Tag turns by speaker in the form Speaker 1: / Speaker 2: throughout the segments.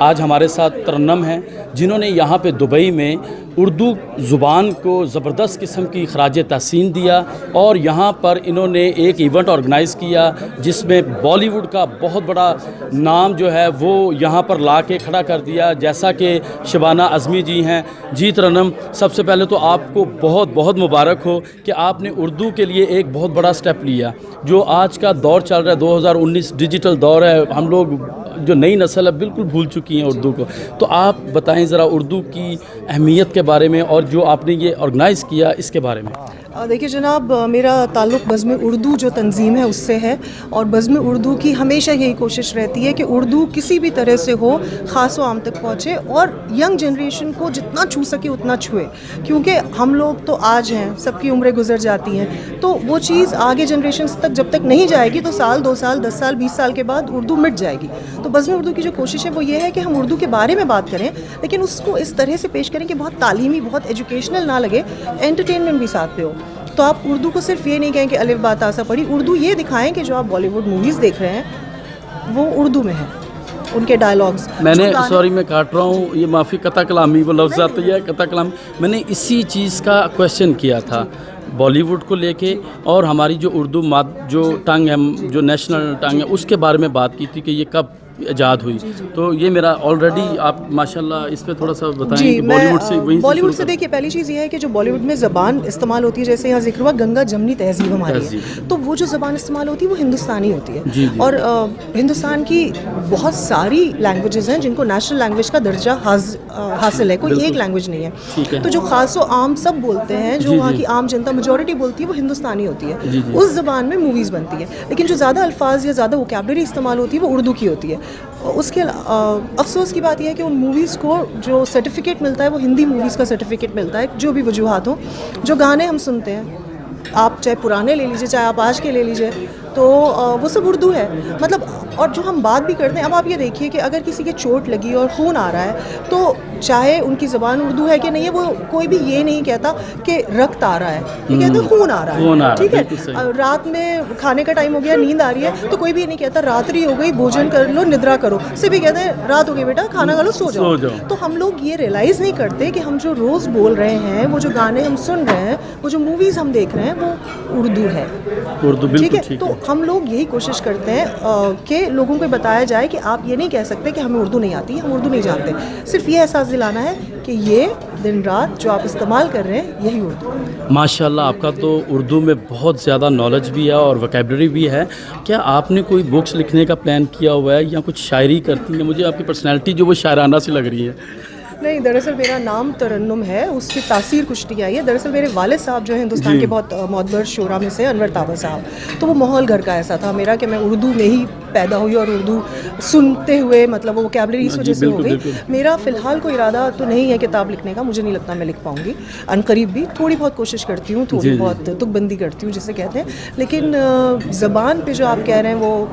Speaker 1: آج ہمارے ساتھ ترنم ہیں جنہوں نے یہاں پہ دبئی میں اردو زبان کو زبردست قسم کی خراج تحسین دیا اور یہاں پر انہوں نے ایک ایونٹ آرگنائز کیا جس میں بالی ووڈ کا بہت بڑا نام جو ہے وہ یہاں پر لا کے کھڑا کر دیا، جیسا کہ شبانہ اعظمی جی ہیں۔ جی ترنم، سب سے پہلے تو آپ کو بہت بہت مبارک ہو کہ آپ نے اردو کے لیے ایک بہت بڑا سٹیپ لیا۔ جو آج کا دور چل رہا ہے 2019 ڈیجیٹل دور ہے، ہم لوگ جو نئی نسل ہے بالکل بھول چکی ہیں اردو کو، تو آپ بتائیں ذرا اردو کی اہمیت کے بارے میں اور جو آپ نے یہ آرگنائز کیا اس کے بارے میں۔
Speaker 2: دیکھیے جناب، میرا تعلق بزم اردو جو تنظیم ہے اس سے ہے، اور بزم اردو کی ہمیشہ یہی کوشش رہتی ہے کہ اردو کسی بھی طرح سے ہو خاص و عام تک پہنچے اور ینگ جنریشن کو جتنا چھو سکے اتنا چھوئے، کیونکہ ہم لوگ تو آج ہیں، سب کی عمریں گزر جاتی ہیں، تو وہ چیز آگے جنریشنز تک جب تک نہیں جائے گی تو سال 2 سال 10 سال 20 سال کے بعد اردو مٹ جائے گی۔ تو بزم اردو کی جو کوشش ہے وہ یہ ہے کہ ہم اردو کے بارے میں بات کریں، لیکن اس کو اس طرح سے پیش کریں کہ بہت تعلیمی، بہت ایجوکیشنل نہ لگے، انٹرٹینمنٹ بھی ساتھ پہ ہو۔ تو آپ اردو کو صرف یہ نہیں کہیں کہ الف با تا سا پڑھی، اردو یہ دکھائیں کہ جو آپ بالی ووڈ موویز دیکھ رہے ہیں وہ اردو میں ہے، ان کے ڈائلاگز۔
Speaker 1: میں نے سوری میں کاٹ رہا ہوں، یہ معافی، قطع کلامی وہ لفظ آتا ہے، قطع کلامی، میں نے اسی چیز کا کویشچن کیا تھا بالی ووڈ کو لے کے، اور ہماری جو اردو جو ٹنگ ہے، جو نیشنل ٹنگ ہے، اس کے بارے میں بات کی تھی کہ یہ کب ایجاد ہوئی۔ تو یہ میرا آلریڈی، آپ ماشاءاللہ اس پہ تھوڑا سا بتائیں کہ بالی would say
Speaker 2: Bali would say دیکھیے، پہلی چیز یہ ہے کہ جو بالی ووڈ میں زبان استعمال ہوتی ہے، جیسے یہاں ذکر ہوا گنگا جمنی تہذیب ہماری ہے، تو وہ جو زبان استعمال ہوتی ہے وہ ہندوستانی ہوتی ہے، اور ہندوستان کی بہت ساری لینگویجز ہیں جن کو نیشنل لینگویج کا درجہ حاصل ہے، کوئی ایک لینگویج نہیں ہے۔ تو جو خاص و عام سب بولتے ہیں، جو وہاں کی عام جنتا میجورٹی بولتی ہے، وہ ہندوستانی ہوتی ہے، اس زبان میں موویز بنتی ہے، لیکن جو زیادہ الفاظ یا زیادہ ووکیبلری استعمال ہوتی ہے وہ اردو کی ہوتی ہے۔ اس کے افسوس کی بات یہ ہے کہ ان موویز کو جو سرٹیفکیٹ ملتا ہے وہ ہندی موویز کا سرٹیفکیٹ ملتا ہے، جو بھی وجوہات ہوں۔ جو گانے ہم سنتے ہیں، آپ چاہے پرانے لے لیجیے چاہے آپ آج کے لے لیجیے، تو وہ سب اردو ہے، مطلب۔ اور جو ہم بات بھی کرتے ہیں، اب آپ یہ دیکھیے کہ اگر کسی کے چوٹ لگی اور خون آ رہا ہے تو چاہے ان کی زبان اردو ہے کہ نہیں ہے، وہ کوئی بھی یہ نہیں کہتا کہ رکت آ رہا ہے، یہ کہتے ہیں خون آ رہا ہے، ٹھیک ہے۔ رات میں کھانے کا ٹائم ہو گیا، نیند آ رہی ہے، تو کوئی بھی نہیں کہتا راتری ہو گئی، بھوجن کر لو، ندرا کرو، صرف یہ کہتے ہیں رات ہو گئی بیٹا، کھانا کھا لو، سو جاؤ۔ تو ہم لوگ یہ ریئلائز نہیں کرتے کہ ہم جو روز بول رہے ہیں، وہ جو گانے ہم سن رہے ہیں، وہ جو موویز ہم دیکھ رہے ہیں، وہ اردو ہے، ٹھیک ہے۔ تو ہم لوگ یہی کوشش کرتے ہیں کہ لوگوں کو بتایا جائے کہ آپ یہ نہیں کہہ سکتے کہ ہمیں اردو نہیں آتی، ہم اردو نہیں جانتے، صرف یہ احساس دلانا ہے کہ یہ دن رات جو آپ استعمال کر رہے ہیں یہی اردو ہے۔
Speaker 1: ماشاءاللہ، آپ کا تو اردو میں بہت زیادہ نالج بھی ہے اور وکیبلری بھی ہے۔ کیا آپ نے کوئی بکس لکھنے کا پلان کیا ہوا ہے یا کچھ شاعری کرتی ہیں؟ مجھے آپ کی پرسنالٹی جو وہ شاعرانہ سی لگ رہی ہے۔
Speaker 2: نہیں، دراصل میرا نام ترنم ہے، اس کی تاثیر کچھ نہیں آئی ہے۔ دراصل میرے والد صاحب جو ہیں ہندوستان کے بہت معتبر شعراء میں سے انور تابر صاحب، تو وہ ماحول گھر کا ایسا تھا میرا کہ میں اردو میں ہی پیدا ہوئی اور اردو سنتے ہوئے، مطلب وہ ووکیبلری اس وجہ سے ہو گئی۔ میرا فی الحال کوئی ارادہ تو نہیں ہے کتاب لکھنے کا، مجھے نہیں لگتا میں لکھ پاؤں گی ان قریب بھی۔ تھوڑی بہت کوشش کرتی ہوں، تھوڑی بہت تک بندی کرتی ہوں جسے کہتے ہیں، لیکن زبان پہ جو آپ کہہ رہے ہیں وہ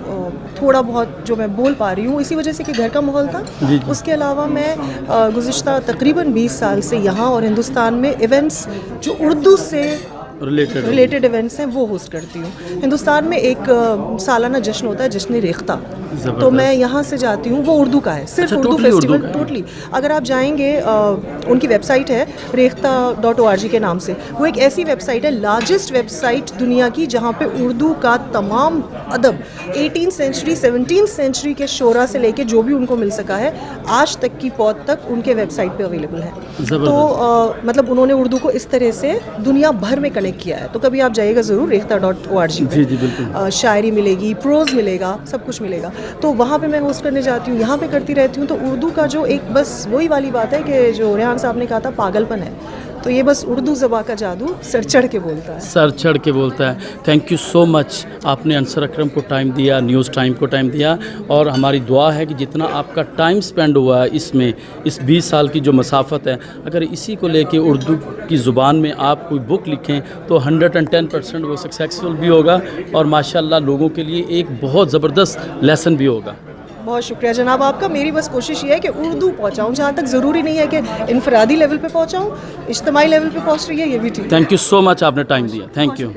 Speaker 2: تھوڑا بہت جو میں بول پا رہی ہوں اسی وجہ سے کہ گھر کا ماحول تھا۔ اس کے علاوہ میں گزشتہ تقریباً 20 سال سے یہاں اور ہندوستان میں ایونٹس جو اردو سے ریلیٹڈ ایونٹس ہیں وہ ہوسٹ کرتی ہوں۔ ہندوستان میں ایک سالانہ جشن ہوتا ہے، جشن ریختہ، تو میں یہاں سے جاتی ہوں، وہ اردو کا ہے، صرف اردو فیسٹیول، ٹوٹلی۔ اگر آپ جائیں گے، ان کی ویب سائٹ ہے ریختہ.org کے نام سے، وہ ایک ایسی ویب سائٹ ہے، لارجسٹ ویب سائٹ دنیا کی، جہاں پہ اردو کا تمام ادب 18 سینچری 17 سینچری کے شعراء سے لے کے جو بھی ان کو مل سکا ہے آج تک کی پود تک ان کے ویب سائٹ پہ اویلیبل ہے۔ تو مطلب انہوں نے اردو کو اس طرح سے دنیا بھر میں کنیکٹ کیا ہے۔ تو کبھی آپ جائیے گا ضرور ریختہ.org پہ، شاعری ملے گی، پروز ملے گا، سب کچھ ملے گا۔ تو وہاں پہ میں ہوسٹ کرنے جاتی ہوں، یہاں پہ کرتی رہتی ہوں۔ تو اردو کا جو ایک بس وہی والی بات ہے کہ جو ریحان صاحب نے کہا تھا پاگل پن ہے، تو یہ بس اردو زبان کا جادو سر چڑھ کے بولتا ہے،
Speaker 1: سر چڑھ کے بولتا ہے۔ تھینک یو سو مچ، آپ نے انصر اکرم کو ٹائم دیا، نیوز ٹائم کو ٹائم دیا، اور ہماری دعا ہے کہ جتنا آپ کا ٹائم سپینڈ ہوا ہے اس میں، اس 20 سال کی جو مسافت ہے، اگر اسی کو لے کے اردو کی زبان میں آپ کوئی بک لکھیں تو 110% وہ سکسیسفل بھی ہوگا، اور ماشاءاللہ لوگوں کے لیے ایک بہت زبردست لیسن بھی ہوگا۔
Speaker 2: بہت شکریہ جناب آپ کا۔ میری بس کوشش یہ ہے کہ اردو پہنچاؤں، جہاں تک ضروری نہیں ہے کہ انفرادی لیول پہ پہنچاؤں، اجتماعی لیول پہ پہنچ رہی ہے، یہ بھی ٹھیک ہے۔
Speaker 1: تھینک یو سو مچ، آپ نے ٹائم دیا، تھینک یو۔